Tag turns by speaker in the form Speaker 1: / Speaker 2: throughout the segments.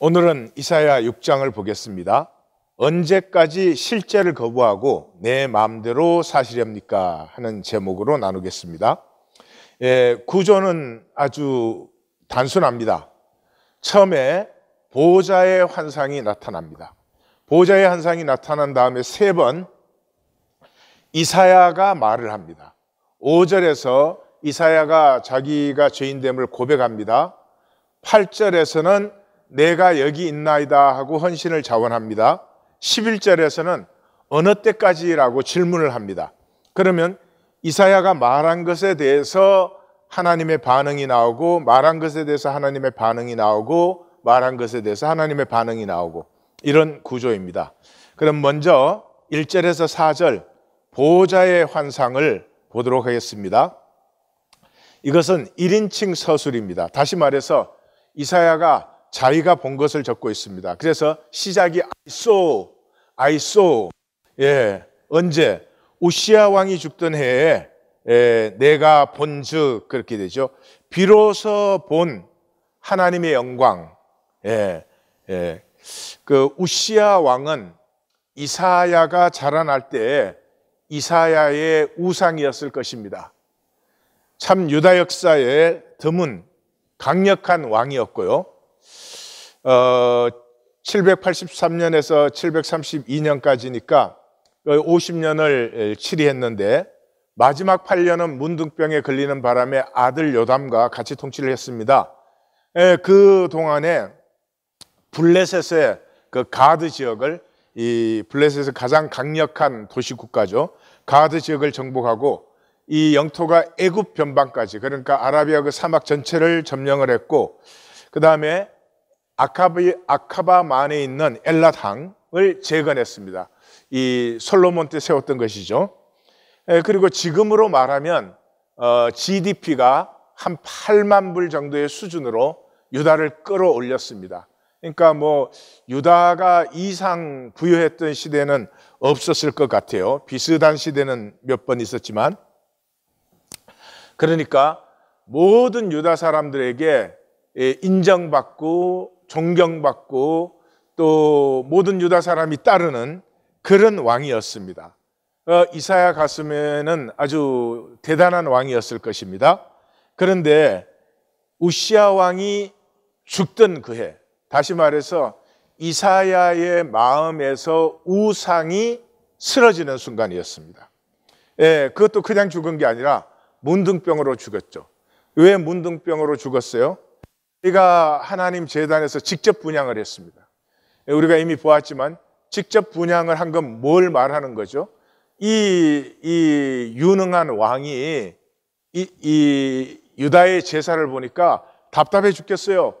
Speaker 1: 오늘은 이사야 6장을 보겠습니다. 언제까지 실제를 거부하고 내 마음대로 사시렵니까? 하는 제목으로 나누겠습니다. 구조는 아주 단순합니다. 처음에 보호자의 환상이 나타납니다. 보호자의 환상이 나타난 다음에 3번 이사야가 말을 합니다. 5절에서 이사야가 자기가 죄인됨을 고백합니다. 8절에서는 내가 여기 있나이다 하고 헌신을 자원합니다. 11절에서는 어느 때까지라고 질문을 합니다. 그러면 이사야가 말한 것에 대해서 하나님의 반응이 나오고, 말한 것에 대해서 하나님의 반응이 나오고, 말한 것에 대해서 하나님의 반응이 나오고, 이런 구조입니다. 그럼 먼저 1절에서 4절 보호자의 환상을 보도록 하겠습니다. 이것은 1인칭 서술입니다. 다시 말해서 이사야가 자기가 본 것을 적고 있습니다. 그래서 시작이 I saw. 언제? 우시야 왕이 죽던 해에 내가 본즉, 그렇게 되죠. 비로소 본 하나님의 영광. 그 우시야 왕은 이사야가 자라날 때 이사야의 우상이었을 것입니다. 참 유다 역사에 드문 강력한 왕이었고요. 783년에서 732년까지니까 50년을 치리했는데, 마지막 8년은 문둥병에 걸리는 바람에 아들 요담과 같이 통치를 했습니다. 그 동안에 블레셋의 그 가드 지역을, 이 블레셋의 가장 강력한 도시 국가죠. 가드 지역을 정복하고 이 영토가 애굽 변방까지, 그러니까 아라비아 그 사막 전체를 점령을 했고, 그 다음에 아카바만에 있는 엘랏항을 재건했습니다. 이 솔로몬 때 세웠던 것이죠. 그리고 지금으로 말하면 GDP가 한 8만 불 정도의 수준으로 유다를 끌어올렸습니다. 그러니까 뭐 유다가 이상 부유했던 시대는 없었을 것 같아요. 비슷한 시대는 몇 번 있었지만, 그러니까 모든 유다 사람들에게 인정받고 존경받고 또 모든 유다 사람이 따르는 그런 왕이었습니다. 이사야 가슴에는 아주 대단한 왕이었을 것입니다. 그런데 우시야 왕이 죽던 그 해, 다시 말해서 이사야의 마음에서 우상이 쓰러지는 순간이었습니다. 그것도 그냥 죽은 게 아니라 문둥병으로 죽었죠. 왜 문둥병으로 죽었어요? 그가 하나님 제단에서 직접 분향을 했습니다. 우리가 이미 보았지만 직접 분향을 한 건 뭘 말하는 거죠? 이 유능한 왕이 이 유다의 제사를 보니까 답답해 죽겠어요.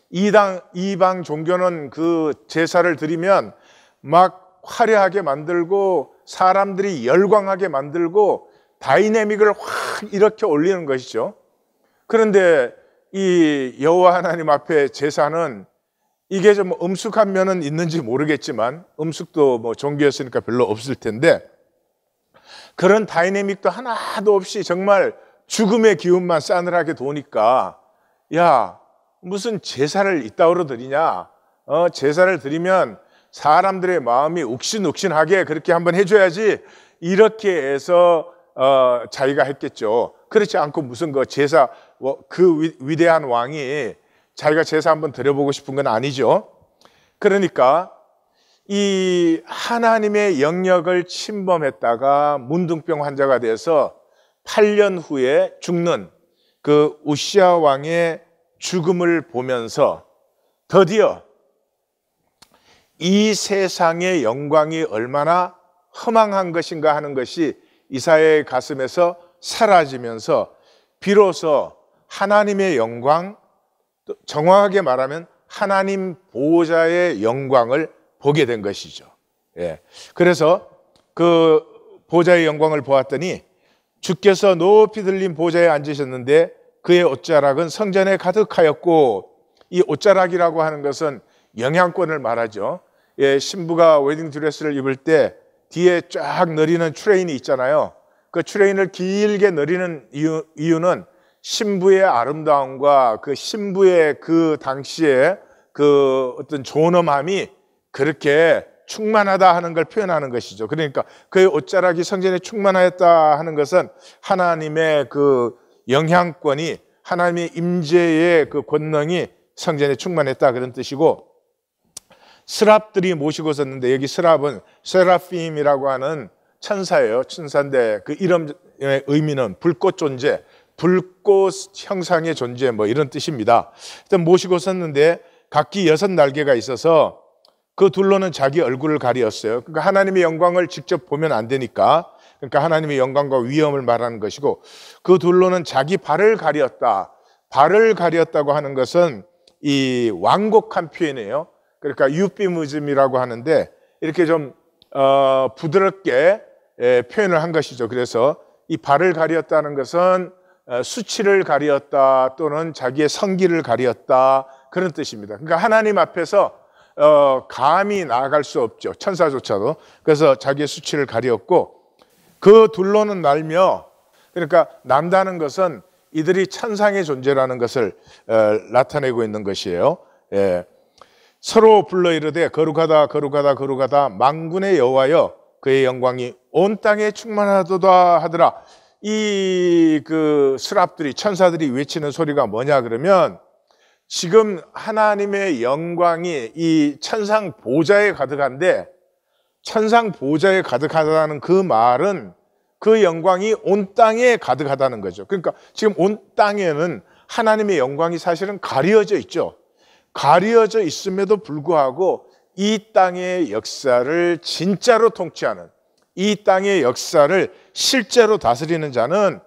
Speaker 1: 이방 종교는 그 제사를 드리면 막 화려하게 만들고 사람들이 열광하게 만들고 다이내믹을 확 이렇게 올리는 것이죠. 그런데 이 여호와 하나님 앞에 제사는 이게 좀 엄숙한 면은 있는지 모르겠지만, 음숙도 뭐 종교였으니까 별로 없을 텐데, 그런 다이내믹도 하나도 없이 정말 죽음의 기운만 싸늘하게 도니까, 야, 무슨 제사를 이따위로 드리냐? 제사를 드리면 사람들의 마음이 욱신욱신하게 그렇게 한번 해줘야지, 이렇게 해서 자기가 했겠죠. 그렇지 않고 무슨 그 제사, 그 위대한 왕이 자기가 제사 한번 드려보고 싶은 건 아니죠. 그러니까 이 하나님의 영역을 침범했다가 문둥병 환자가 돼서 8년 후에 죽는 그 우시야 왕의 죽음을 보면서 드디어 이 세상의 영광이 얼마나 허망한 것인가 하는 것이 이사야의 가슴에서 사라지면서 비로소 하나님의 영광, 정확하게 말하면 하나님 보호자의 영광을 보게 된 것이죠. 그래서 그 보호자의 영광을 보았더니 주께서 높이 들린 보호자에 앉으셨는데 그의 옷자락은 성전에 가득하였고, 이 옷자락이라고 하는 것은 영향권을 말하죠. 신부가 웨딩 드레스를 입을 때 뒤에 쫙 내리는 트레인이 있잖아요. 그 트레인을 길게 내리는 이유는 신부의 아름다움과 그 신부의 그 당시에 그 어떤 존엄함이 그렇게 충만하다 하는 걸 표현하는 것이죠. 그러니까 그의 옷자락이 성전에 충만하였다 하는 것은 하나님의 그 영향권이, 하나님의 임재의 그 권능이 성전에 충만했다 그런 뜻이고, 스랍들이 모시고 섰는데, 여기 스랍은 세라핌이라고 하는 천사예요. 천사인데 그 이름의 의미는 불꽃 존재, 불꽃 형상의 존재 뭐 이런 뜻입니다. 일단 모시고 섰는데 각기 6날개가 있어서 그 둘로는 자기 얼굴을 가리었어요. 그러니까 하나님의 영광을 직접 보면 안 되니까, 그러니까 하나님의 영광과 위엄을 말하는 것이고, 그 둘로는 자기 발을 가리었다. 발을 가리었다고 하는 것은 이 완곡한 표현이에요. 그러니까 유피무즘이라고 하는데 이렇게 좀 부드럽게 표현을 한 것이죠. 그래서 이 발을 가리었다는 것은 수치를 가리었다 또는 자기의 성기를 가리었다 그런 뜻입니다. 그러니까 하나님 앞에서 감히 나아갈 수 없죠. 천사조차도. 그래서 자기의 수치를 가리었고, 그 둘로는 날며, 그러니까 난다는 것은 이들이 천상의 존재라는 것을 나타내고 있는 것이에요. 예. 서로 불러 이르되 거룩하다 거룩하다 거룩하다 만군의 여호와여 그의 영광이 온 땅에 충만하도다 하더라. 이 그 스랍들이, 천사들이 외치는 소리가 뭐냐 그러면, 지금 하나님의 영광이 이 천상 보좌에 가득한데, 천상 보좌에 가득하다는 그 말은 그 영광이 온 땅에 가득하다는 거죠. 그러니까 지금 온 땅에는 하나님의 영광이 사실은 가려져 있죠. 가려져 있음에도 불구하고 이 땅의 역사를 진짜로 통치하는, 이 땅의 역사를 실제로 다스리는 자는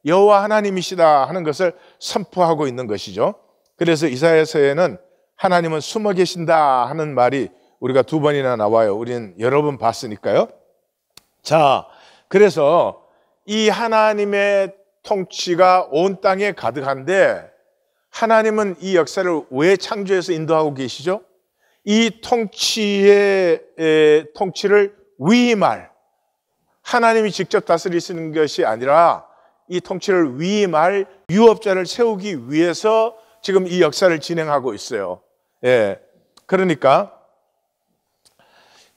Speaker 1: 여호와 하나님이시다 하는 것을 선포하고 있는 것이죠. 그래서 이사야서에는 하나님은 숨어 계신다 하는 말이 우리가 2번이나 나와요. 우리는 여러 번 봤으니까요. 자, 그래서 이 하나님의 통치가 온 땅에 가득한데, 하나님은 이 역사를 왜 창조해서 인도하고 계시죠? 이 통치를 위임할, 하나님이 직접 다스리시는 것이 아니라 이 통치를 위임할 유업자를 세우기 위해서 지금 이 역사를 진행하고 있어요. 예. 그러니까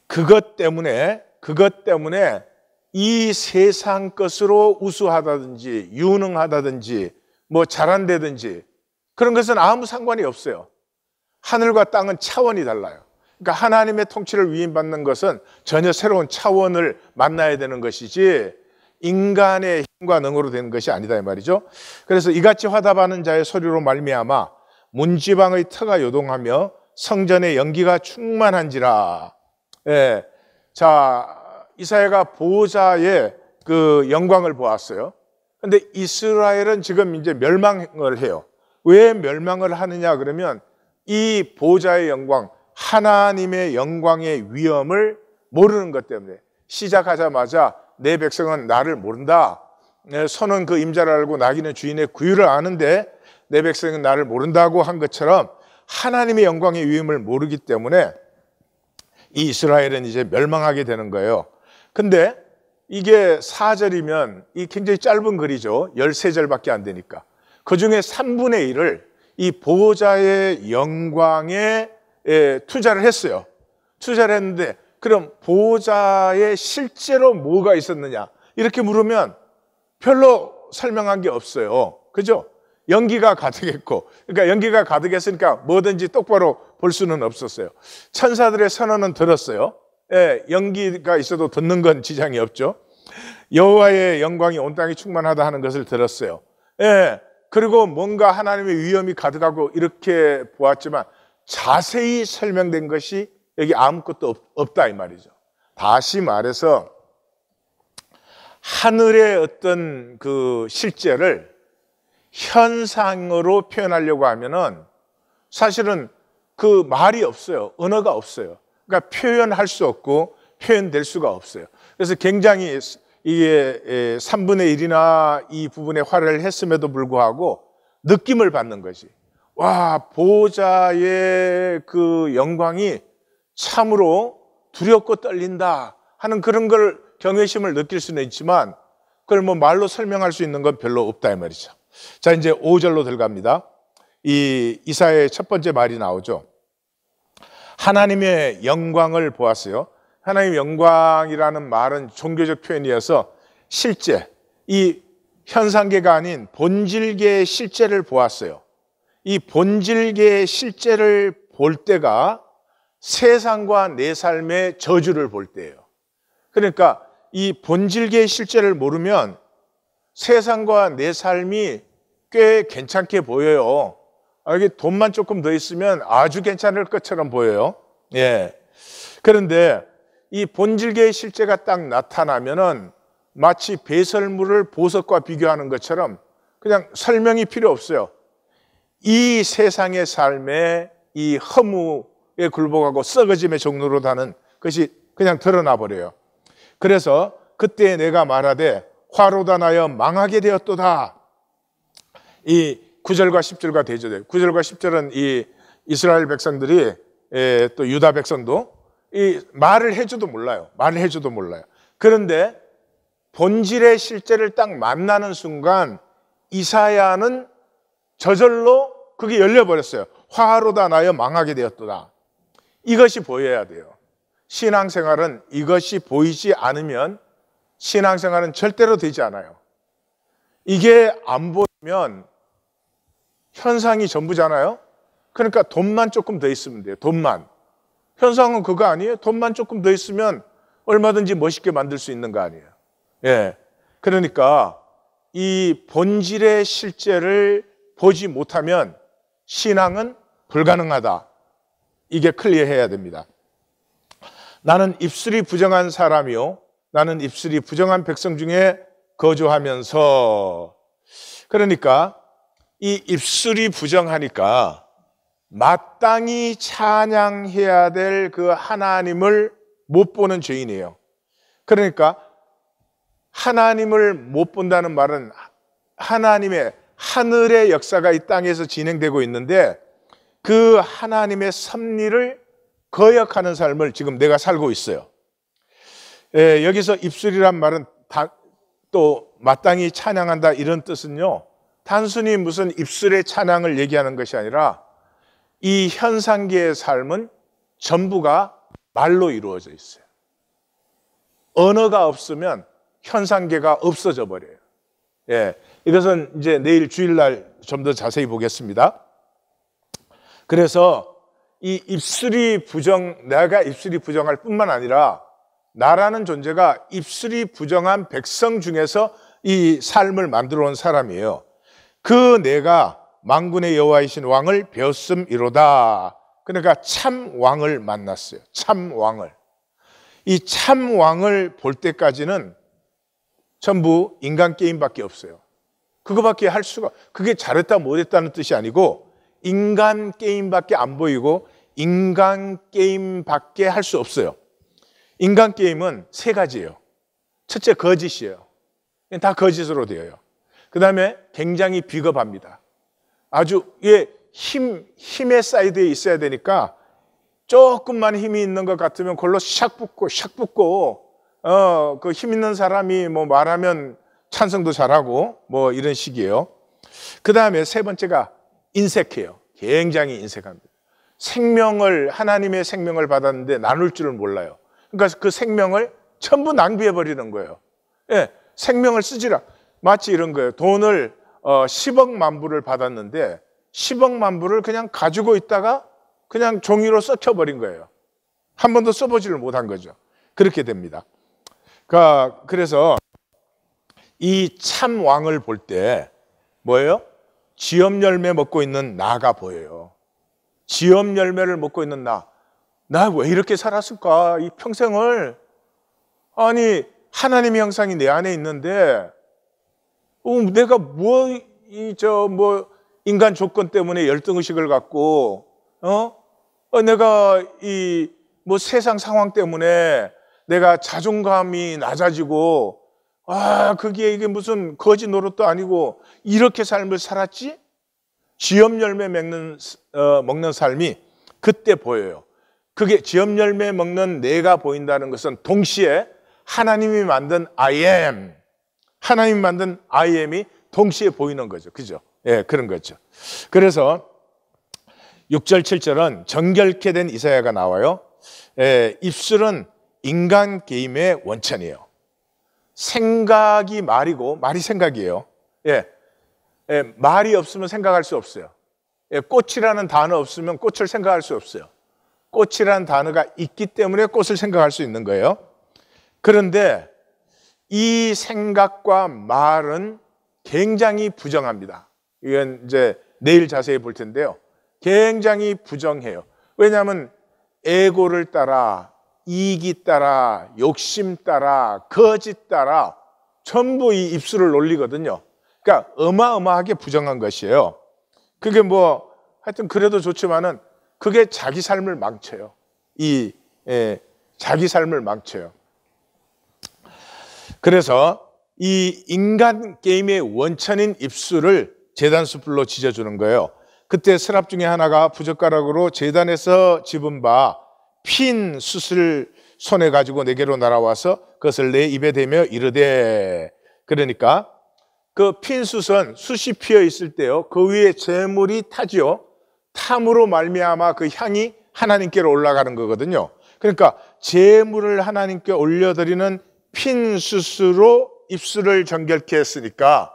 Speaker 1: 그것 때문에 이 세상 것으로 우수하다든지 유능하다든지 뭐 잘한다든지 그런 것은 아무 상관이 없어요. 하늘과 땅은 차원이 달라요. 그러니까 하나님의 통치를 위임받는 것은 전혀 새로운 차원을 만나야 되는 것이지 인간의 힘과 능으로 되는 것이 아니다 이 말이죠. 그래서 이같이 화답하는 자의 소리로 말미암아 문지방의 터가 요동하며 성전의 연기가 충만한지라. 예. 자, 이사야가 보호자의 그 영광을 보았어요. 근데 이스라엘은 지금 이제 멸망을 해요. 왜 멸망을 하느냐 그러면 이 보호자의 영광, 하나님의 영광의 위엄을 모르는 것 때문에. 시작하자마자 내 백성은 나를 모른다. 소는 그 임자를 알고 나귀는 주인의 구유를 아는데 내 백성은 나를 모른다고 한 것처럼 하나님의 영광의 위엄을 모르기 때문에 이 이스라엘은 이제 멸망하게 되는 거예요. 근데 이게 4절이면 이 굉장히 짧은 글이죠. 13절밖에 안 되니까. 그 중에 3분의 1을 이 보호자의 영광에 투자를 했어요. 투자를 했는데 그럼 보호자에 실제로 뭐가 있었느냐 이렇게 물으면 별로 설명한 게 없어요. 그죠? 연기가 가득했고, 그러니까 연기가 가득했으니까 뭐든지 똑바로 볼 수는 없었어요. 천사들의 선언은 들었어요. 예, 연기가 있어도 듣는 건 지장이 없죠. 여호와의 영광이 온 땅에 충만하다 하는 것을 들었어요. 예, 그리고 뭔가 하나님의 위엄이 가득하고 이렇게 보았지만 자세히 설명된 것이 여기 아무것도 없다 이 말이죠. 다시 말해서 하늘의 어떤 그 실제를 현상으로 표현하려고 하면은 사실은 그 말이 없어요. 언어가 없어요. 그러니까 표현할 수 없고 표현될 수가 없어요. 그래서 굉장히 이게 3분의 1이나 이 부분에 활약을 했음에도 불구하고 느낌을 받는 것이, 와, 보호자의 그 영광이 참으로 두렵고 떨린다 하는 그런 걸 경외심을 느낄 수는 있지만 그걸 뭐 말로 설명할 수 있는 건 별로 없다 이 말이죠. 자, 이제 5절로 들어갑니다. 이 이사야의 첫 번째 말이 나오죠. 하나님의 영광을 보았어요. 하나님의 영광이라는 말은 종교적 표현이어서 실제, 이 현상계가 아닌 본질계의 실제를 보았어요. 이 본질계의 실제를 볼 때가 세상과 내 삶의 저주를 볼 때예요. 그러니까 이 본질계의 실제를 모르면 세상과 내 삶이 꽤 괜찮게 보여요. 이게 돈만 조금 더 있으면 아주 괜찮을 것처럼 보여요. 예. 그런데 이 본질계의 실제가 딱 나타나면은 마치 배설물을 보석과 비교하는 것처럼 그냥 설명이 필요 없어요. 이 세상의 삶에 이 허무에 굴복하고 썩어짐의 종로로 가는 것이 그냥 드러나 버려요. 그래서 그때 내가 말하되 화로다 나여 망하게 되었도다. 이 9절과 10절과 대조돼요. 9절과 10절은 이 이스라엘 백성들이 또 유다 백성도 이 말을 해줘도 몰라요. 말을 해줘도 몰라요. 그런데 본질의 실제를 딱 만나는 순간 이사야는 저절로 그게 열려버렸어요. 화로다 나여 망하게 되었도다. 이것이 보여야 돼요. 신앙생활은 이것이 보이지 않으면 신앙생활은 절대로 되지 않아요. 이게 안 보이면 현상이 전부잖아요. 그러니까 돈만 조금 더 있으면 돼요. 돈만. 현상은 그거 아니에요? 돈만 조금 더 있으면 얼마든지 멋있게 만들 수 있는 거 아니에요. 예. 그러니까 이 본질의 실제를 보지 못하면 신앙은 불가능하다. 이게 클리어해야 됩니다. 나는 입술이 부정한 사람이요. 나는 입술이 부정한 백성 중에 거주하면서. 그러니까 이 입술이 부정하니까 마땅히 찬양해야 될 그 하나님을 못 보는 죄인이에요. 그러니까 하나님을 못 본다는 말은 하나님의 하늘의 역사가 이 땅에서 진행되고 있는데 그 하나님의 섭리를 거역하는 삶을 지금 내가 살고 있어요. 여기서 입술이란 말은 또 마땅히 찬양한다 이런 뜻은요, 단순히 무슨 입술의 찬양을 얘기하는 것이 아니라 이 현상계의 삶은 전부가 말로 이루어져 있어요. 언어가 없으면 현상계가 없어져 버려요. 예, 이것은 이제 내일 주일날 좀 더 자세히 보겠습니다. 그래서 이 입술이 내가 입술이 부정할 뿐만 아니라 나라는 존재가 입술이 부정한 백성 중에서 이 삶을 만들어 온 사람이에요. 그 내가 만군의 여호와이신 왕을 배웠음이로다. 그러니까 참 왕을 만났어요. 참 왕을. 이 참 왕을 볼 때까지는 전부 인간 게임밖에 없어요. 그거밖에 할 수가, 그게 잘했다 못했다는 뜻이 아니고 인간 게임밖에 안 보이고 인간 게임밖에 할 수 없어요. 인간 게임은 세 가지예요. 첫째, 거짓이에요. 다 거짓으로 되어요. 그 다음에 굉장히 비겁합니다. 아주 힘의 사이드에 있어야 되니까 조금만 힘이 있는 것 같으면 그걸로 샥 붙고 그 힘 있는 사람이 뭐 말하면 찬성도 잘하고 뭐 이런 식이에요. 그 다음에 세 번째가 인색해요. 굉장히 인색합니다. 하나님의 생명을 받았는데 나눌 줄을 몰라요. 그러니까 그 생명을 전부 낭비해버리는 거예요. 예, 생명을 쓰지라. 마치 이런 거예요. 돈을 10억 만불을 받았는데 10억 만불을 그냥 가지고 있다가 그냥 종이로 썩혀버린 거예요. 한 번도 써보지를 못한 거죠. 그렇게 됩니다. 그래서 이 참 왕을 볼 때 뭐예요? 지엄 열매 먹고 있는 나가 보여요. 지엄 열매를 먹고 있는 나 왜 이렇게 살았을까? 이 평생을. 아니, 하나님의 형상이 내 안에 있는데 내가 인간 조건 때문에 열등의식을 갖고 내가 세상 상황 때문에 내가 자존감이 낮아지고 이게 무슨 거지 노릇도 아니고 이렇게 삶을 살았지? 지엄 열매 먹는 삶이 그때 보여요. 그게 지엄 열매 먹는 내가 보인다는 것은 동시에 하나님이 만든 I am, 하나님이 만든 I am이 동시에 보이는 거죠. 그죠? 예, 그런 거죠. 그래서 6절, 7절은 정결케 된 이사야가 나와요. 입술은 인간 게임의 원천이에요. 생각이 말이고 말이 생각이에요. 말이 없으면 생각할 수 없어요. 꽃이라는 단어 없으면 꽃을 생각할 수 없어요. 꽃이라는 단어가 있기 때문에 꽃을 생각할 수 있는 거예요. 그런데 이 생각과 말은 굉장히 부정합니다. 이건 이제 내일 자세히 볼 텐데요. 굉장히 부정해요. 왜냐하면 에고를 따라, 이익이 따라, 욕심 따라, 거짓 따라 전부 이 입술을 놀리거든요. 그러니까 어마어마하게 부정한 것이에요. 그게 뭐 하여튼 그래도 좋지만은 그게 자기 삶을 망쳐요. 자기 삶을 망쳐요. 그래서 이 인간 게임의 원천인 입술을 제단 수풀로 지져주는 거예요. 그때 서랍 중에 하나가 부젓가락으로 제단에서 집은 바 핀 숯을 손에 가지고 내게로 날아와서 그것을 내 입에 대며 이르되, 그러니까 그 핀 숯은 숯이 피어 있을 때요, 그 위에 재물이 타지요. 탐으로 말미암아 그 향이 하나님께로 올라가는 거거든요. 그러니까 재물을 하나님께 올려드리는 핀 숯으로 입술을 정결케 했으니까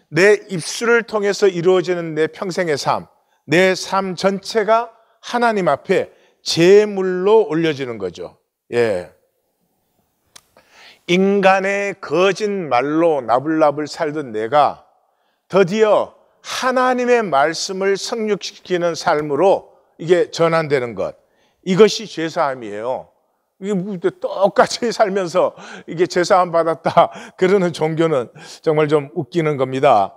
Speaker 1: 내 입술을 통해서 이루어지는 내 평생의 삶, 내 삶 전체가 하나님 앞에 제물로 올려지는 거죠. 인간의 거짓말로 나불나불 살던 내가 드디어 하나님의 말씀을 성육시키는 삶으로 이게 전환되는 것, 이것이 죄사함이에요. 이게 똑같이 살면서 이게 죄사함 받았다 그러는 종교는 정말 좀 웃기는 겁니다.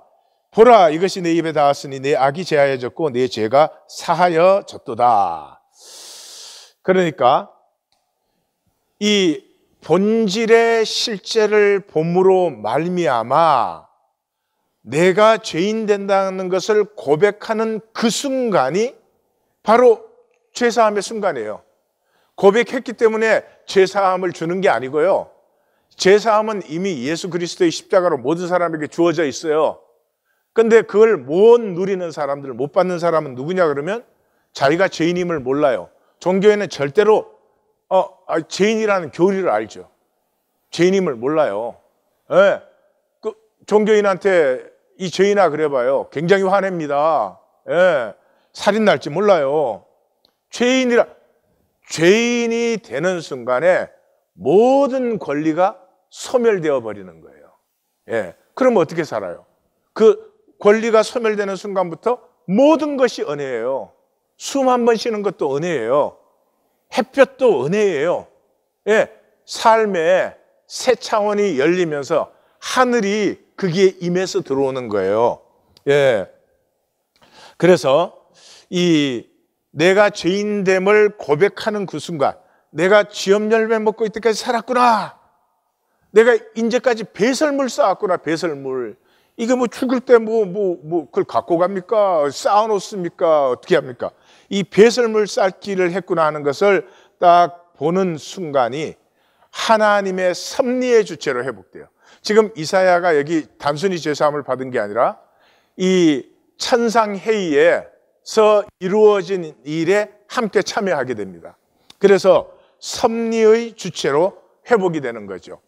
Speaker 1: 보라, 이것이 내 입에 닿았으니 내 악이 제하여졌고 내 죄가 사하여졌도다. 그러니까 이 본질의 실제를 봄으로 말미암아 내가 죄인 된다는 것을 고백하는 그 순간이 바로 죄사함의 순간이에요. 고백했기 때문에 죄사함을 주는 게 아니고요, 죄사함은 이미 예수 그리스도의 십자가로 모든 사람에게 주어져 있어요. 근데 그걸 못 누리는 사람들, 못 받는 사람은 누구냐 그러면 자기가 죄인임을 몰라요. 종교에는 절대로 죄인이라는 교리를 알죠. 죄인임을 몰라요. 그 종교인한테 이 죄인아 그래봐요, 굉장히 화냅니다. 살인 날지 몰라요. 죄인이 되는 순간에 모든 권리가 소멸되어 버리는 거예요. 그럼 어떻게 살아요? 그 권리가 소멸되는 순간부터 모든 것이 은혜예요. 숨 한 번 쉬는 것도 은혜예요. 햇볕도 은혜예요. 삶의 새 차원이 열리면서 하늘이 거기에 임해서 들어오는 거예요. 그래서 이 내가 죄인됨을 고백하는 그 순간, 내가 쥐염 열매 먹고 이때까지 살았구나, 내가 이제까지 배설물 쌓았구나, 배설물. 이게 뭐 죽을 때 그걸 갖고 갑니까? 쌓아놓습니까? 어떻게 합니까? 이 배설물 쌓기를 했구나 하는 것을 딱 보는 순간이 하나님의 섭리의 주체로 회복돼요. 지금 이사야가 여기 단순히 죄사함을 받은 게 아니라 이 천상회의에서 이루어진 일에 함께 참여하게 됩니다. 그래서 섭리의 주체로 회복이 되는 거죠.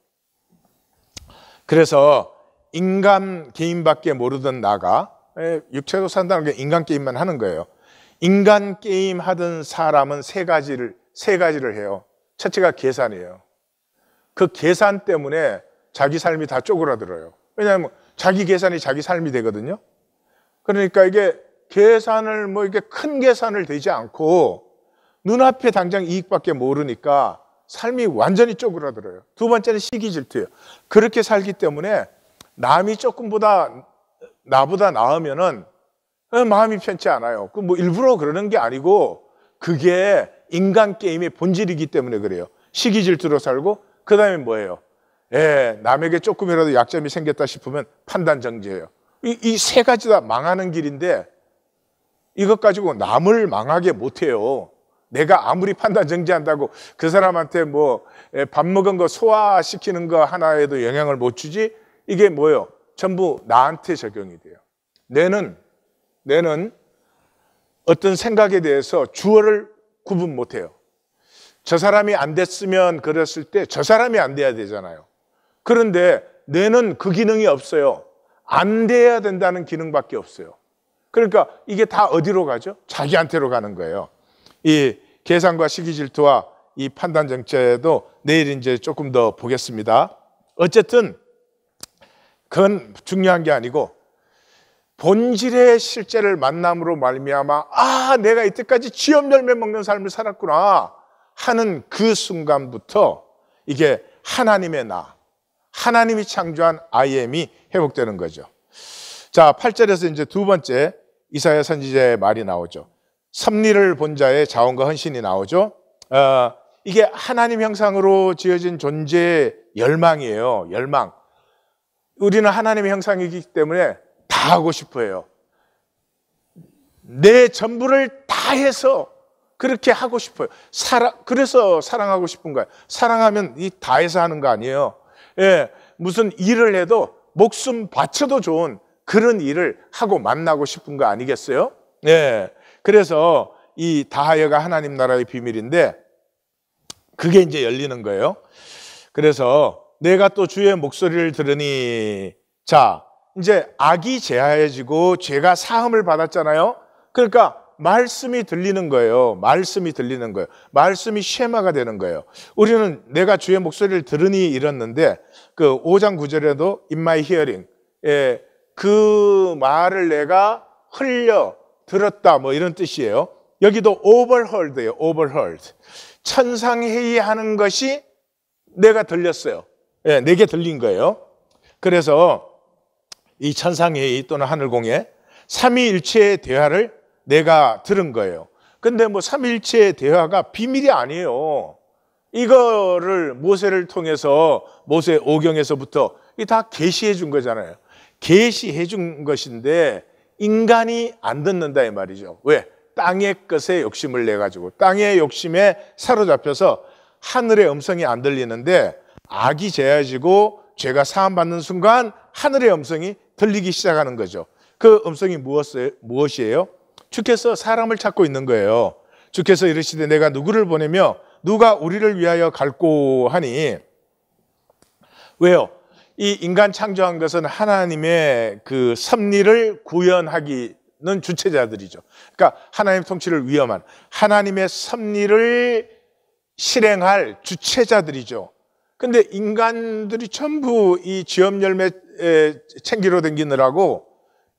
Speaker 1: 그래서 인간 게임밖에 모르던 나가 육체로 산다는 게 인간 게임만 하는 거예요. 인간 게임 하던 사람은 세 가지를 해요. 첫째가 계산이에요. 그 계산 때문에 자기 삶이 다 쪼그라들어요. 왜냐하면 자기 계산이 자기 삶이 되거든요. 그러니까 이게 계산을 이게 큰 계산을 되지 않고 눈앞에 당장 이익밖에 모르니까 삶이 완전히 쪼그라들어요. 두 번째는 시기 질투예요. 그렇게 살기 때문에 남이 조금보다 나보다 나으면은 마음이 편치 않아요. 그 일부러 그러는 게 아니고 그게 인간 게임의 본질이기 때문에 그래요. 시기 질투로 살고, 그 다음에 뭐예요? 남에게 조금이라도 약점이 생겼다 싶으면 판단 정지해요. 이 세 가지 다 망하는 길인데 이것 가지고 남을 망하게 못해요. 내가 아무리 판단 정지한다고 그 사람한테 밥 먹은 거 소화시키는 거 하나에도 영향을 못 주지, 이게 전부 나한테 적용이 돼요. 뇌는 어떤 생각에 대해서 주어를 구분 못해요. 저 사람이 안 됐으면 그랬을 때 저 사람이 안 돼야 되잖아요. 그런데 뇌는 그 기능이 없어요. 안 돼야 된다는 기능밖에 없어요. 그러니까 이게 다 어디로 가죠? 자기한테로 가는 거예요. 이 계산과 시기 질투와 이 판단 정체도 내일 이제 조금 더 보겠습니다. 어쨌든 그건 중요한 게 아니고 본질의 실제를 만남으로 말미암아 내가 이때까지 지엽 열매 먹는 삶을 살았구나 하는 그 순간부터 이게 하나님의 나, 하나님이 창조한 I am이 회복되는 거죠. 자, 8절에서 이제 두 번째 이사야 선지자의 말이 나오죠. 섭리를 본 자의 자원과 헌신이 나오죠. 이게 하나님 형상으로 지어진 존재의 열망이에요. 열망. 우리는 하나님의 형상이기 때문에 다 하고 싶어 해요. 내 전부를 다 해서 그렇게 하고 싶어요. 그래서 사랑하고 싶은 거예요. 사랑하면 이 다 해서 하는 거 아니에요. 예, 무슨 일을 해도 목숨 바쳐도 좋은 그런 일을 하고 만나고 싶은 거 아니겠어요? 예, 그래서 이 다하여가 하나님 나라의 비밀인데 그게 이제 열리는 거예요. 그래서 내가 또 주의 목소리를 들으니, 자, 이제 악이 제하여지고 죄가 사함을 받았잖아요. 그러니까 말씀이 들리는 거예요. 말씀이 들리는 거예요. 말씀이 쉐마가 되는 거예요. 우리는 내가 주의 목소리를 들으니 이랬는데 그 5장 9절에도 in my hearing, 그 말을 내가 흘려 들었다 뭐 이런 뜻이에요. 여기도 overheard예요. overheard. 천상회의하는 것이 내가 들렸어요. 내게 들린 거예요. 그래서 이 천상회의 또는 하늘공예 삼위일체의 대화를 내가 들은 거예요. 근데 뭐 삼위일체의 대화가 비밀이 아니에요. 이거를 모세를 통해서 모세 오경에서부터 이 다 계시해 준 거잖아요. 계시해 준 것인데 인간이 안 듣는다 이 말이죠. 왜? 땅의 것에 욕심을 내 가지고 땅의 욕심에 사로잡혀서 하늘의 음성이 안 들리는데 악이 제해지고 죄가 사함받는 순간 하늘의 음성이 들리기 시작하는 거죠. 그 음성이 무엇이에요? 주께서 사람을 찾고 있는 거예요. 주께서 이르시되 내가 누구를 보내며 누가 우리를 위하여 갈꼬 하니. 왜요? 이 인간 창조한 것은 하나님의 그 섭리를 구현하기는 주체자들이죠. 그러니까 하나님 통치를 위험한 하나님의 섭리를 실행할 주체자들이죠. 근데 인간들이 전부 이 지엽 열매 챙기러 다니느라고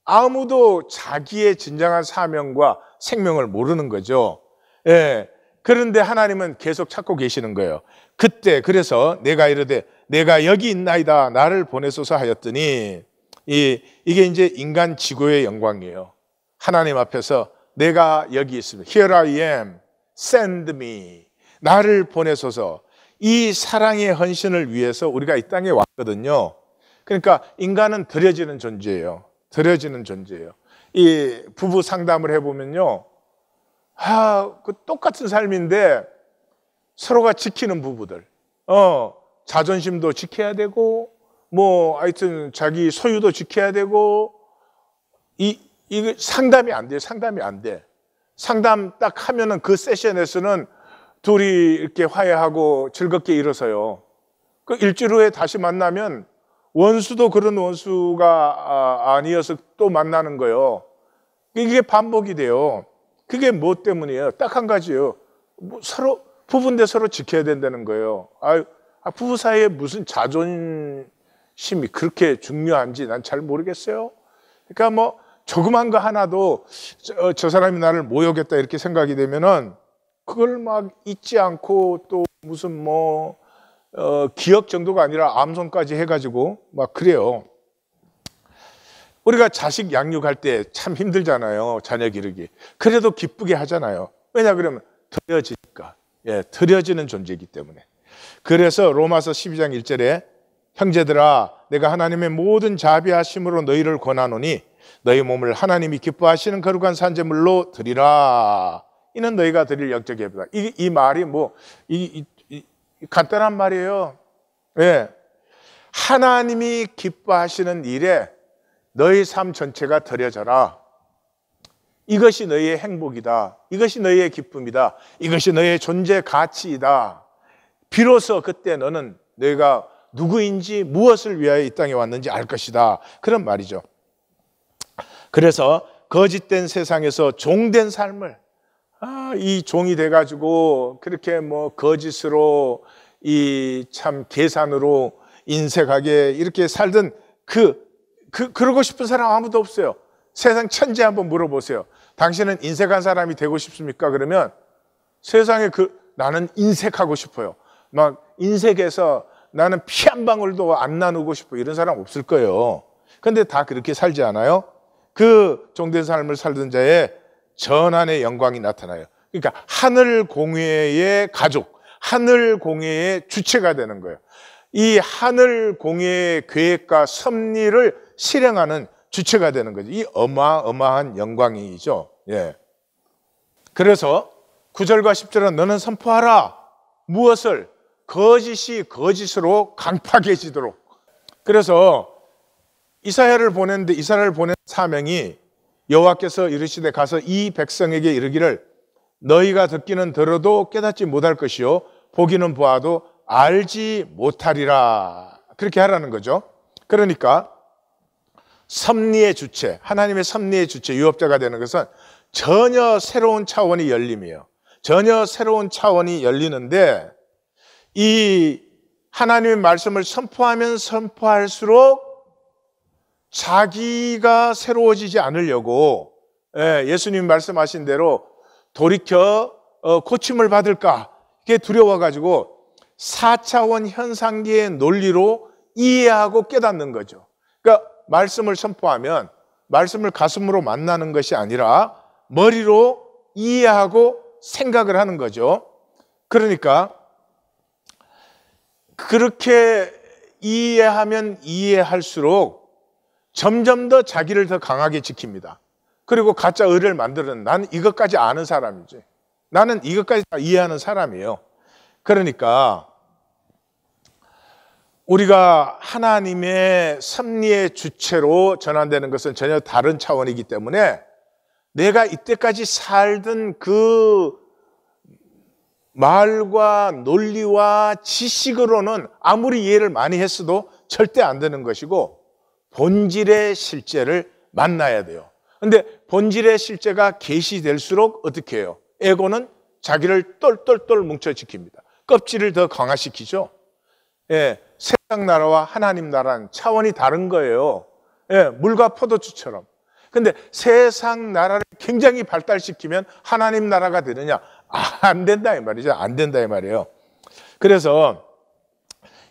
Speaker 1: 아무도 자기의 진정한 사명과 생명을 모르는 거죠. 예. 그런데 하나님은 계속 찾고 계시는 거예요. 그때 그래서 내가 이르되 내가 여기 있나이다 나를 보내소서 하였더니 이게 이제 인간 지고의 영광이에요. 하나님 앞에서 내가 여기 있습니다. Here I am, send me. 나를 보내소서. 이 사랑의 헌신을 위해서 우리가 이 땅에 왔거든요. 그러니까 인간은 드려지는 존재예요. 드려지는 존재예요. 이 부부 상담을 해보면요. 그 똑같은 삶인데 서로가 지키는 부부들. 자존심도 지켜야 되고, 뭐, 하여튼 자기 소유도 지켜야 되고, 이거 상담이 안 돼요. 상담이 안 돼. 상담 딱 하면은 그 세션에서는 둘이 이렇게 화해하고 즐겁게 일어서요. 그 일주일 후에 다시 만나면 원수도 그런 원수가 아니어서 또 만나는 거예요. 이게 반복이 돼요. 그게 뭐 때문이에요? 딱 한 가지예요. 뭐 서로 부부인데 서로 지켜야 된다는 거예요. 부부 사이에 무슨 자존심이 그렇게 중요한지 난 잘 모르겠어요. 그러니까 뭐 조그만 거 하나도 저 사람이 나를 모욕했다 이렇게 생각이 되면은 그걸 막 잊지 않고 또 무슨 뭐 기억 정도가 아니라 암송까지 해가지고 막 그래요. 우리가 자식 양육할 때 참 힘들잖아요. 자녀 기르기. 그래도 기쁘게 하잖아요. 왜냐 그러면 드려지니까. 드려지는 존재이기 때문에. 그래서 로마서 12장 1절에 형제들아 내가 하나님의 모든 자비하심으로 너희를 권하노니 너희 몸을 하나님이 기뻐하시는 거룩한 산제물로 드리라. 이는 너희가 드릴 영적 예배다. 이 말이 뭐 간단한 말이에요. 하나님이 기뻐하시는 일에 너희 삶 전체가 드려져라. 이것이 너희의 행복이다. 이것이 너희의 기쁨이다. 이것이 너희의 존재 가치이다. 비로소 그때 너는 너희가 누구인지 무엇을 위하여 이 땅에 왔는지 알 것이다. 그런 말이죠. 그래서 거짓된 세상에서 종된 삶을 이 종이 돼가지고 그렇게 뭐 거짓으로 이 참 계산으로 인색하게 이렇게 살던 그러고 싶은 사람 아무도 없어요. 세상 천지 한번 물어보세요. 당신은 인색한 사람이 되고 싶습니까? 그러면 세상에 나는 인색하고 싶어요. 막 인색해서 나는 피 한 방울도 안 나누고 싶어. 이런 사람 없을 거예요. 근데 다 그렇게 살지 않아요? 그 종된 삶을 살던 자의 전환의 영광이 나타나요. 그러니까 하늘 공회의 가족, 하늘 공회의 주체가 되는 거예요. 이 하늘 공회의 계획과 섭리를 실행하는 주체가 되는 거죠. 이 어마어마한 영광이죠. 예. 그래서 9절과 10절은 너는 선포하라. 무엇을? 거짓이 거짓으로 강팍해지도록. 그래서 이사야를 보냈는데 이사야를 보낸 사명이 여호와께서 이르시되 가서 이 백성에게 이르기를 너희가 듣기는 들어도 깨닫지 못할 것이요 보기는 보아도 알지 못하리라. 그렇게 하라는 거죠. 그러니까 섭리의 주체, 하나님의 섭리의 주체, 유업자가 되는 것은 전혀 새로운 차원이 열림이에요. 전혀 새로운 차원이 열리는데 이 하나님의 말씀을 선포하면 선포할수록 자기가 새로워지지 않으려고 예수님 말씀하신 대로 돌이켜 고침을 받을까 이게 두려워가지고 4차원 현상계의 논리로 이해하고 깨닫는 거죠. 그러니까 말씀을 선포하면 말씀을 가슴으로 만나는 것이 아니라 머리로 이해하고 생각을 하는 거죠. 그러니까 그렇게 이해하면 이해할수록 점점 더 자기를 더 강하게 지킵니다. 그리고 가짜 의를 만드는 나는 이것까지 아는 사람이지. 나는 이것까지 다 이해하는 사람이에요. 그러니까 우리가 하나님의 섭리의 주체로 전환되는 것은 전혀 다른 차원이기 때문에 내가 이때까지 살던 그 말과 논리와 지식으로는 아무리 이해를 많이 했어도 절대 안 되는 것이고 본질의 실제를 만나야 돼요. 근데 본질의 실제가 계시될수록 어떻게 해요? 에고는 자기를 똘똘똘 뭉쳐 지킵니다. 껍질을 더 강화시키죠. 예, 세상 나라와 하나님 나라는 차원이 다른 거예요. 예, 물과 포도주처럼. 근데 세상 나라를 굉장히 발달시키면 하나님 나라가 되느냐? 안 된다 이 말이죠. 안 된다 이 말이에요. 그래서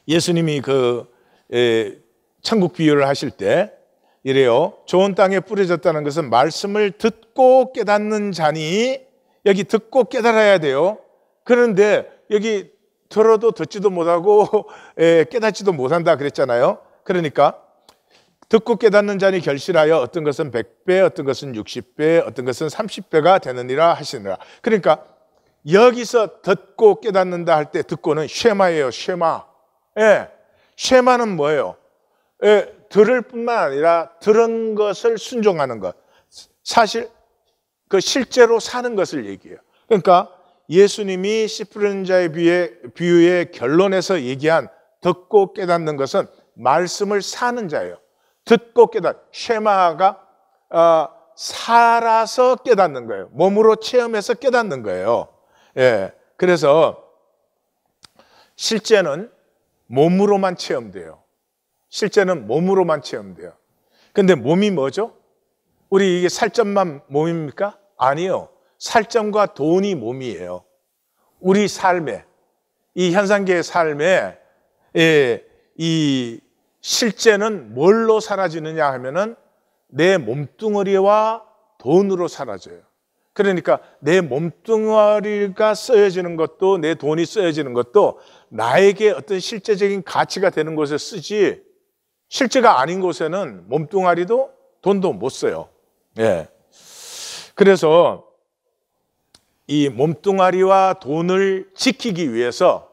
Speaker 1: 예수님이 천국 비유를 하실 때 이래요. 좋은 땅에 뿌려졌다는 것은 말씀을 듣고 깨닫는 자니 여기 듣고 깨달아야 돼요. 그런데 여기 들어도 듣지도 못하고 깨닫지도 못한다 그랬잖아요. 그러니까 듣고 깨닫는 자니 결실하여 어떤 것은 100배, 어떤 것은 60배, 어떤 것은 30배가 되느니라 하시느라. 그러니까 여기서 듣고 깨닫는다 할 때 듣고는 쉐마예요. 쉐마. 예, 쉐마는 뭐예요? 예, 들을 뿐만 아니라 들은 것을 순종하는 것. 사실 그 실제로 사는 것을 얘기해요. 그러니까 예수님이 씨 뿌리는 자의 비유의 결론에서 얘기한 듣고 깨닫는 것은 말씀을 사는 자예요. 듣고 쉐마가 살아서 깨닫는 거예요. 몸으로 체험해서 깨닫는 거예요. 예, 그래서 실제는 몸으로만 체험돼요. 실제는 몸으로만 체험돼요. 근데 몸이 뭐죠? 우리 이게 살점만 몸입니까? 아니요. 살점과 돈이 몸이에요. 우리 삶에, 이 현상계의 삶에 이 실제는 뭘로 사라지느냐 하면은 내 몸뚱어리와 돈으로 사라져요. 그러니까 내 몸뚱어리가 쓰여지는 것도 내 돈이 쓰여지는 것도 나에게 어떤 실제적인 가치가 되는 곳에 쓰지 실제가 아닌 곳에는 몸뚱아리도 돈도 못 써요. 예. 그래서 이 몸뚱아리와 돈을 지키기 위해서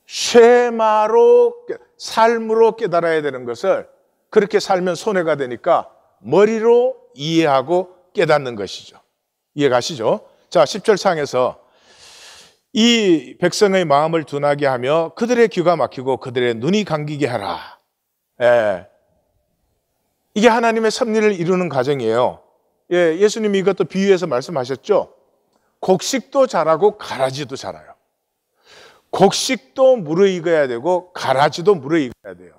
Speaker 1: 쉐마로 삶으로 깨달아야 되는 것을 그렇게 살면 손해가 되니까 머리로 이해하고 깨닫는 것이죠. 이해가시죠? 자, 10절 상에서 이 백성의 마음을 둔하게 하며 그들의 귀가 막히고 그들의 눈이 감기게 하라. 예. 이게 하나님의 섭리를 이루는 과정이에요. 예, 예수님이 이것도 비유해서 말씀하셨죠. 곡식도 자라고 가라지도 자라요. 곡식도 무르익어야 되고 가라지도 무르익어야 돼요.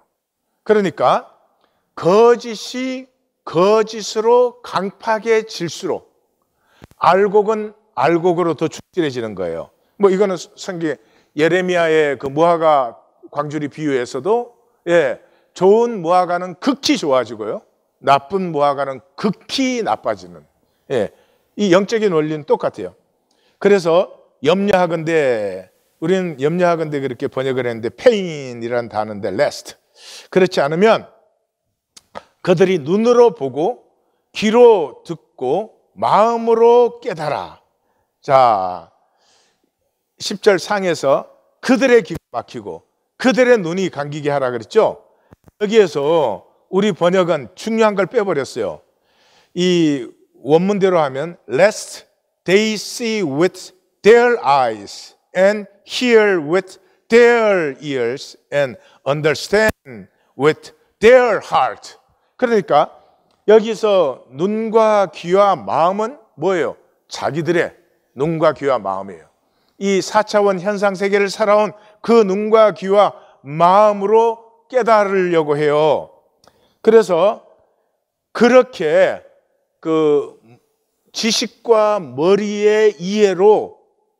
Speaker 1: 그러니까 거짓이 거짓으로 강팍해 질수록 알곡은 알곡으로 더 충실해지는 거예요. 뭐 이거는 성경 예레미야의 그 무화과 광주리 비유에서도 예, 좋은 무화과는 극히 좋아지고요, 나쁜 무화과는 극히 나빠지는, 예, 이 영적인 원리는 똑같아요. 그래서 염려하건대, 우리는 염려하건대 그렇게 번역을 했는데 pain이라는 단어인데 lest, 그렇지 않으면 그들이 눈으로 보고 귀로 듣고 마음으로 깨달아. 자, 10절 상에서 그들의 귀가 막히고 그들의 눈이 감기게 하라 그랬죠. 여기에서 우리 번역은 중요한 걸 빼버렸어요. 이 원문대로 하면 lest they see with their eyes and hear with their ears and understand with their heart. 그러니까 여기서 눈과 귀와 마음은 뭐예요? 자기들의 눈과 귀와 마음이에요. 이 4차원 현상 세계를 살아온 그 눈과 귀와 마음으로 깨달으려고 해요. 그래서 그렇게 그 지식과 머리의 이해로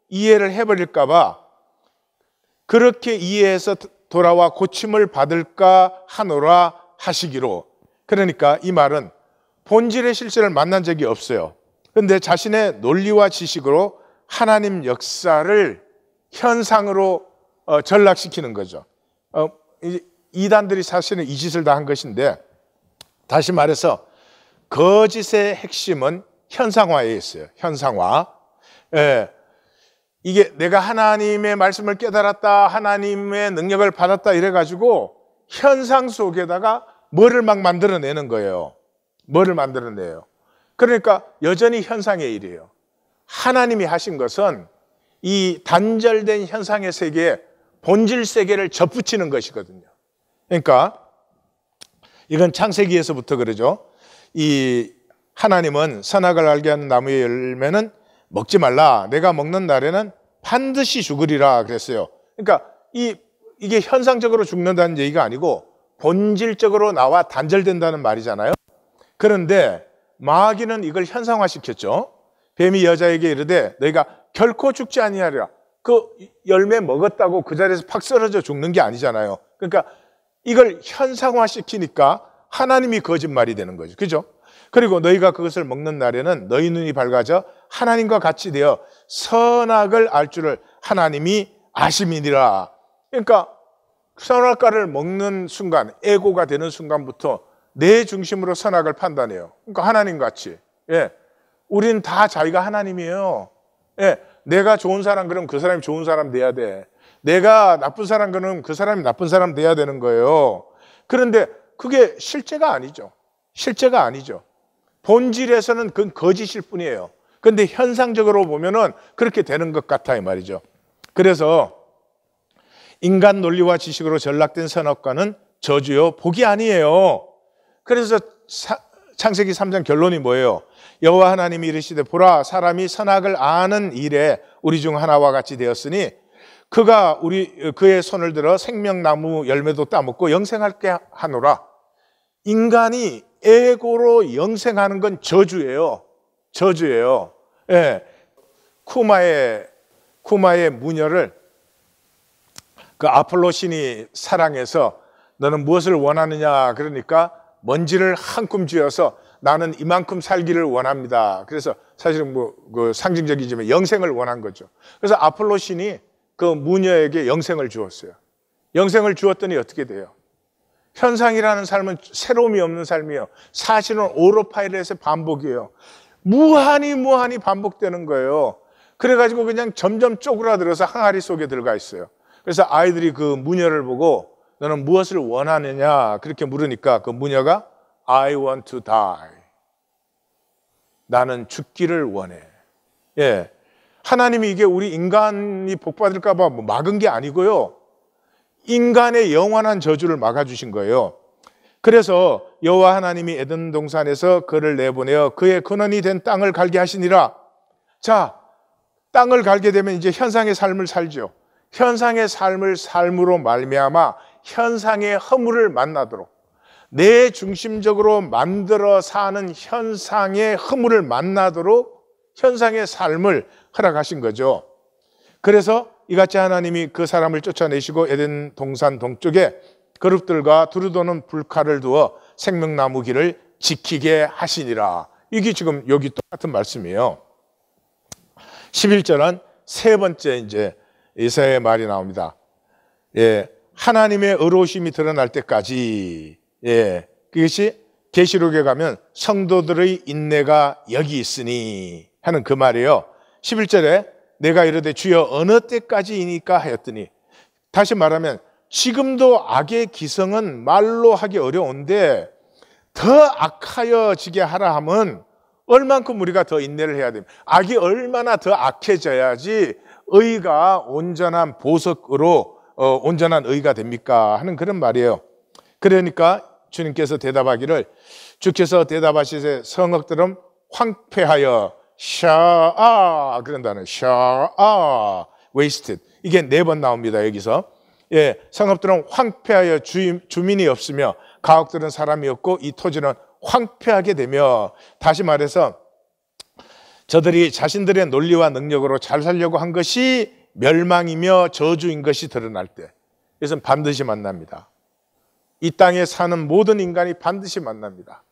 Speaker 1: 이해를 해버릴까 봐 그렇게 이해해서 돌아와 고침을 받을까 하노라 하시기로. 그러니까 이 말은 본질의 실체를 만난 적이 없어요. 그런데 자신의 논리와 지식으로 하나님 역사를 현상으로 전락시키는 거죠. 이단들이 사실은 이 짓을 다 한 것인데, 다시 말해서 거짓의 핵심은 현상화에 있어요. 현상화. 예. 이게 내가 하나님의 말씀을 깨달았다, 하나님의 능력을 받았다 이래가지고 현상 속에다가 뭐를 막 만들어내는 거예요. 뭐를 만들어내요. 그러니까 여전히 현상의 일이에요. 하나님이 하신 것은 이 단절된 현상의 세계에 본질 세계를 접붙이는 것이거든요. 그러니까 이건 창세기에서부터 그러죠. 이 하나님은 선악을 알게 하는 나무의 열매는 먹지 말라. 내가 먹는 날에는 반드시 죽으리라 그랬어요. 그러니까 이게 현상적으로 죽는다는 얘기가 아니고 본질적으로 나와 단절된다는 말이잖아요. 그런데 마귀는 이걸 현상화시켰죠. 뱀이 여자에게 이르되 너희가 결코 죽지 아니하리라. 그 열매 먹었다고 그 자리에서 팍 쓰러져 죽는 게 아니잖아요. 그러니까 이걸 현상화시키니까 하나님이 거짓말이 되는 거죠. 그죠? 그리고 너희가 그것을 먹는 날에는 너희 눈이 밝아져 하나님과 같이 되어 선악을 알 줄을 하나님이 아심이니라. 그러니까 선악과를 먹는 순간, 에고가 되는 순간부터 내 중심으로 선악을 판단해요. 그러니까 하나님같이. 예. 우린 다 자기가 하나님이에요. 예. 내가 좋은 사람 그러면 그 사람이 좋은 사람 돼야 돼. 내가 나쁜 사람 그러면 그 사람이 나쁜 사람 돼야 되는 거예요. 그런데 그게 실제가 아니죠. 실제가 아니죠. 본질에서는 그건 거짓일 뿐이에요. 그런데 현상적으로 보면은 그렇게 되는 것 같아요, 말이죠. 그래서 인간 논리와 지식으로 전락된 선악과는 저주요 복이 아니에요. 그래서 창세기 3장 결론이 뭐예요? 여호와 하나님이 이르시되 보라 사람이 선악을 아는 일에 우리 중 하나와 같이 되었으니 그가 그의 손을 들어 생명나무 열매도 따먹고 영생할게 하노라. 인간이 에고로 영생하는 건 저주예요. 저주예요. 예. 쿠마의 무녀를 그 아폴로 신이 사랑해서 너는 무엇을 원하느냐 그러니까 먼지를 한 줌 쥐어서 나는 이만큼 살기를 원합니다. 그래서 사실은 그 상징적이지만 영생을 원한 거죠. 그래서 아폴로 신이 그 무녀에게 영생을 주었어요. 영생을 주었더니 어떻게 돼요? 현상이라는 삶은 새로움이 없는 삶이에요. 사실은 오로파이렛의 반복이에요. 무한히 반복되는 거예요. 그래가지고 그냥 점점 쪼그라들어서 항아리 속에 들어가 있어요. 그래서 아이들이 그 무녀를 보고 너는 무엇을 원하느냐 그렇게 물으니까 그 무녀가 I want to die. 나는 죽기를 원해. 예. 하나님이 이게 우리 인간이 복받을까 봐 막은 게 아니고요. 인간의 영원한 저주를 막아주신 거예요. 그래서 여호와 하나님이 에덴 동산에서 그를 내보내어 그의 근원이 된 땅을 갈게 하시니라. 자, 땅을 갈게 되면 이제 현상의 삶을 살죠. 현상의 삶을 삶으로 말미암아 현상의 허물을 만나도록, 내 중심적으로 만들어 사는 현상의 허물을 만나도록 현상의 삶을 허락하신 거죠. 그래서 이같이 하나님이 그 사람을 쫓아내시고 에덴 동산 동쪽에 그룹들과 두루도는 불칼을 두어 생명나무 길을 지키게 하시니라. 이게 지금 여기 똑같은 말씀이에요. 11절은 세 번째 이제 이사야의 말이 나옵니다. 예, 하나님의 의로우심이 드러날 때까지. 예, 그것이 계시록에 가면 성도들의 인내가 여기 있으니 하는 그 말이에요. 11절에 내가 이르되 주여 어느 때까지이니까 하였더니, 다시 말하면 지금도 악의 기성은 말로 하기 어려운데 더 악하여지게 하라 하면 얼만큼 우리가 더 인내를 해야 됩니다. 악이 얼마나 더 악해져야지 의가 온전한 보석으로 온전한 의가 됩니까? 하는 그런 말이에요. 그러니까 주님께서 대답하기를, 주께서 대답하시되 성읍들은 황폐하여 샤아, 그런다는 샤아 wasted, 이게 4번 나옵니다. 여기서. 예, 성읍들은 황폐하여 주민이 없으며 가옥들은 사람이 없고 이 토지는 황폐하게 되며, 다시 말해서 저들이 자신들의 논리와 능력으로 잘 살려고 한 것이 멸망이며 저주인 것이 드러날 때, 이것은 반드시 만납니다. 이 땅에 사는 모든 인간이 반드시 만납니다.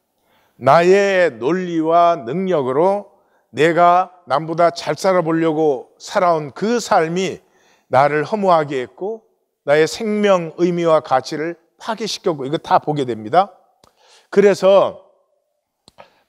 Speaker 1: 나의 논리와 능력으로 내가 남보다 잘 살아보려고 살아온 그 삶이 나를 허무하게 했고 나의 생명, 의미와 가치를 파괴시켰고, 이거 다 보게 됩니다. 그래서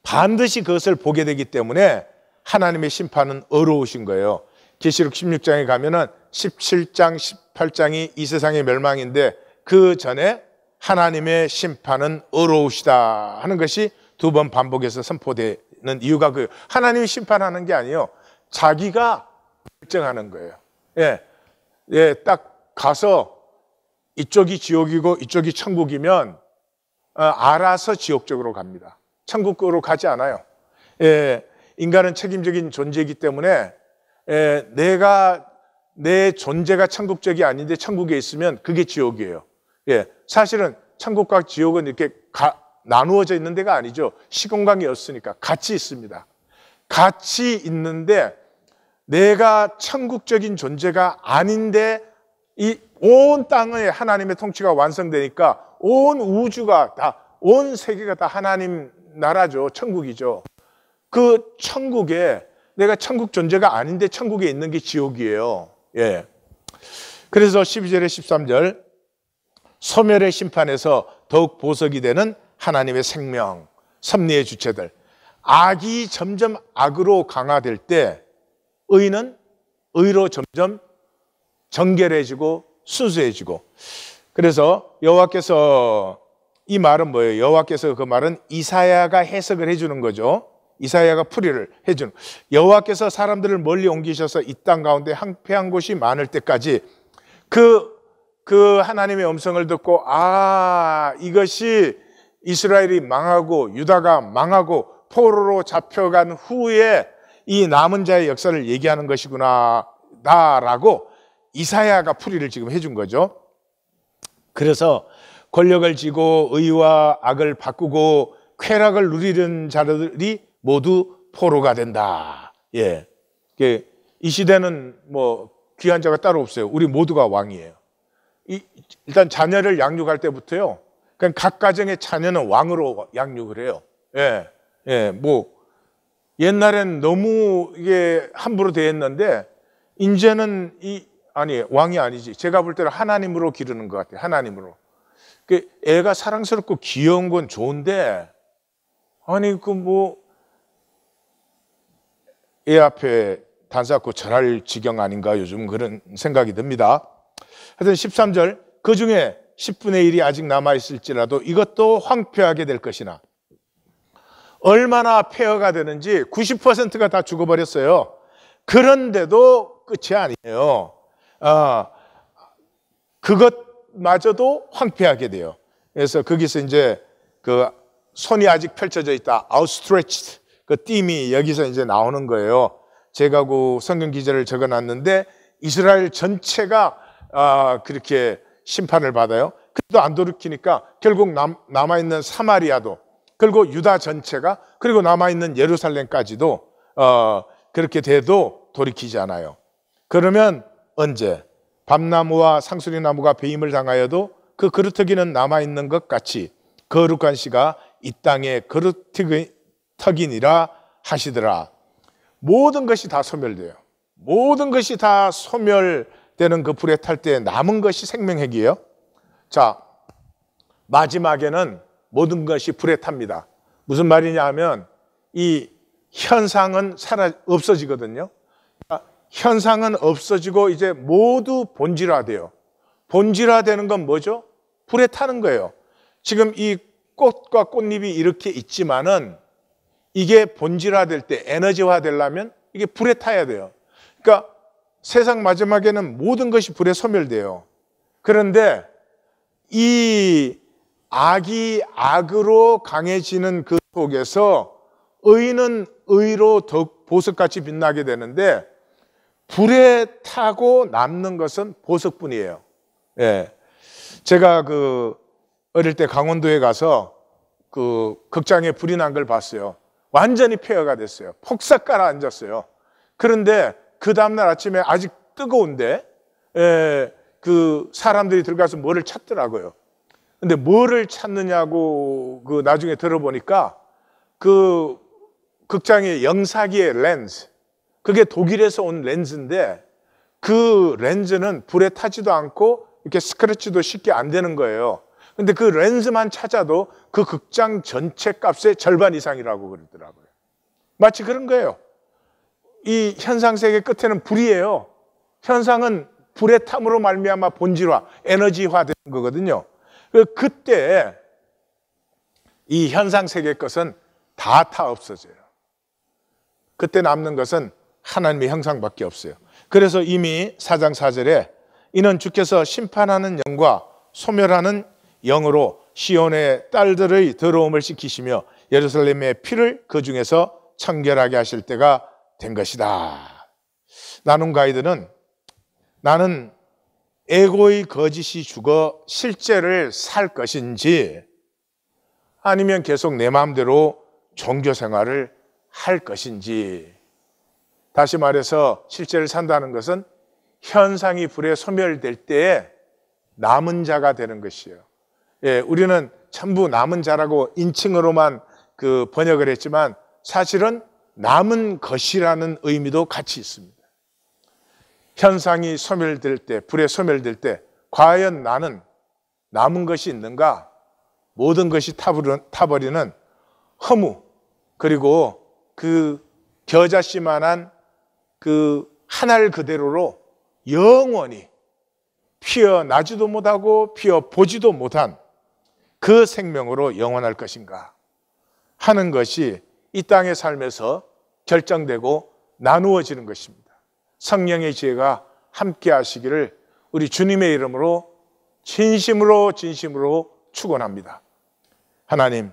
Speaker 1: 반드시 그것을 보게 되기 때문에 하나님의 심판은 어려우신 거예요. 계시록 16장에 가면은 17장, 18장이 이 세상의 멸망인데 그 전에 하나님의 심판은 어려우시다 하는 것이 2번 반복해서 선포되는 이유가 그 하나님이 심판하는 게 아니에요. 자기가 결정하는 거예요. 예, 예, 딱 가서 이쪽이 지옥이고 이쪽이 천국이면 알아서 지옥 쪽으로 갑니다. 천국으로 가지 않아요. 예, 인간은 책임적인 존재이기 때문에 내가 내 존재가 천국적이 아닌데 천국에 있으면 그게 지옥이에요. 예, 사실은 천국과 지옥은 이렇게 나누어져 있는 데가 아니죠. 시공간이 없으니까 같이 있습니다. 같이 있는데 내가 천국적인 존재가 아닌데 이 온 땅에 하나님의 통치가 완성되니까 온 우주가 다, 온 세계가 다 하나님 나라죠. 천국이죠. 그 천국에 내가 천국 존재가 아닌데 천국에 있는 게 지옥이에요. 예. 그래서 12절에 13절, 소멸의 심판에서 더욱 보석이 되는 하나님의 생명, 섭리의 주체들. 악이 점점 악으로 강화될 때 의는 의로 점점 정결해지고 순수해지고. 그래서 여호와께서, 이 말은 뭐예요? 여호와께서, 그 말은 이사야가 해석을 해주는 거죠. 이사야가 풀이를 해주는. 여호와께서 사람들을 멀리 옮기셔서 이 땅 가운데 황폐한 곳이 많을 때까지 그 하나님의 음성을 듣고, 이것이 이스라엘이 망하고 유다가 망하고 포로로 잡혀간 후에 이 남은 자의 역사를 얘기하는 것이구나 라고 이사야가 풀이를 지금 해준 거죠. 그래서 권력을 쥐고 의와 악을 바꾸고 쾌락을 누리는 자들이 모두 포로가 된다. 예, 이 시대는 뭐 귀한 자가 따로 없어요. 우리 모두가 왕이에요. 일단 자녀를 양육할 때부터요, 그냥 각 가정의 자녀는 왕으로 양육을 해요. 예, 예, 뭐 옛날엔 너무 이게 함부로 대했는데 이제는 아니, 왕이 아니지. 제가 볼 때는 하나님으로 기르는 것 같아요. 하나님으로. 애가 사랑스럽고 귀여운 건 좋은데, 아니, 애 앞에 단사코 절할 지경 아닌가, 요즘 그런 생각이 듭니다. 하여튼 13절, 그 중에 10분의 1이 아직 남아있을지라도 이것도 황폐하게 될 것이나 얼마나 폐허가 되는지 90%가 다 죽어버렸어요. 그런데도 끝이 아니에요. 그것마저도 황폐하게 돼요. 그래서 거기서 이제 그 손이 아직 펼쳐져 있다, outstretched, 그 띠이 여기서 이제 나오는 거예요. 제가 그 성경 기제를 적어놨는데 이스라엘 전체가 그렇게 심판을 받아요. 그래도 안 돌이키니까 결국 남아있는 사마리아도, 그리고 유다 전체가, 그리고 남아있는 예루살렘까지도 그렇게 돼도 돌이키지 않아요. 그러면 언제 밤나무와 상수리나무가 배임을 당하여도 그 그루터기는 남아있는 것 같이 거룩한 씨가 이 땅에 그루터기니라 하시더라. 모든 것이 다 소멸돼요. 모든 것이 다 소멸되는 그 불에 탈 때 남은 것이 생명핵이에요. 자, 마지막에는 모든 것이 불에 탑니다. 무슨 말이냐 하면 이 현상은 없어지거든요. 현상은 없어지고 이제 모두 본질화돼요. 본질화되는 건 뭐죠? 불에 타는 거예요. 지금 이 꽃과 꽃잎이 이렇게 있지만은 이게 본질화될 때, 에너지화 되려면 이게 불에 타야 돼요. 그러니까 세상 마지막에는 모든 것이 불에 소멸돼요. 그런데 이 악이 악으로 강해지는 그 속에서 의는 의로 더욱 보석같이 빛나게 되는데, 불에 타고 남는 것은 보석뿐이에요. 예. 제가 어릴 때 강원도에 가서 극장에 불이 난 걸 봤어요. 완전히 폐허가 됐어요. 폭삭 가라앉았어요. 그런데 그 다음날 아침에 아직 뜨거운데 사람들이 들어가서 뭐를 찾더라고요. 근데 뭐를 찾느냐고 나중에 들어보니까 그 극장의 영사기의 렌즈, 그게 독일에서 온 렌즈인데 그 렌즈는 불에 타지도 않고 이렇게 스크래치도 쉽게 안 되는 거예요. 근데 그 렌즈만 찾아도 그 극장 전체 값의 절반 이상이라고 그러더라고요. 마치 그런 거예요. 이 현상 세계 끝에는 불이에요. 현상은 불의 탐으로 말미암아 본질화, 에너지화 되는 거거든요. 그때 이 현상 세계 것은 다 타 없어져요. 그때 남는 것은 하나님의 형상밖에 없어요. 그래서 이미 4장 4절에 이는 주께서 심판하는 영과 소멸하는 영으로 시온의 딸들의 더러움을 씻기시며 예루살렘의 피를 그 중에서 청결하게 하실 때가 된 것이다. 나눔 가이드는 나는 에고의 거짓이 죽어 실제를 살 것인지 아니면 계속 내 마음대로 종교 생활을 할 것인지, 다시 말해서 실제를 산다는 것은 현상이 불에 소멸될 때에 남은 자가 되는 것이에요. 예, 우리는 전부 남은 자라고 인칭으로만 번역을 했지만 사실은 남은 것이라는 의미도 같이 있습니다. 현상이 소멸될 때, 불에 소멸될 때 과연 나는 남은 것이 있는가? 모든 것이 타버리는 허무, 그리고 그 겨자씨만한 하늘 그대로로 영원히 피어나지도 못하고 피어보지도 못한 그 생명으로 영원할 것인가 하는 것이 이 땅의 삶에서 결정되고 나누어지는 것입니다. 성령의 지혜가 함께 하시기를 우리 주님의 이름으로 진심으로 축원합니다. 하나님,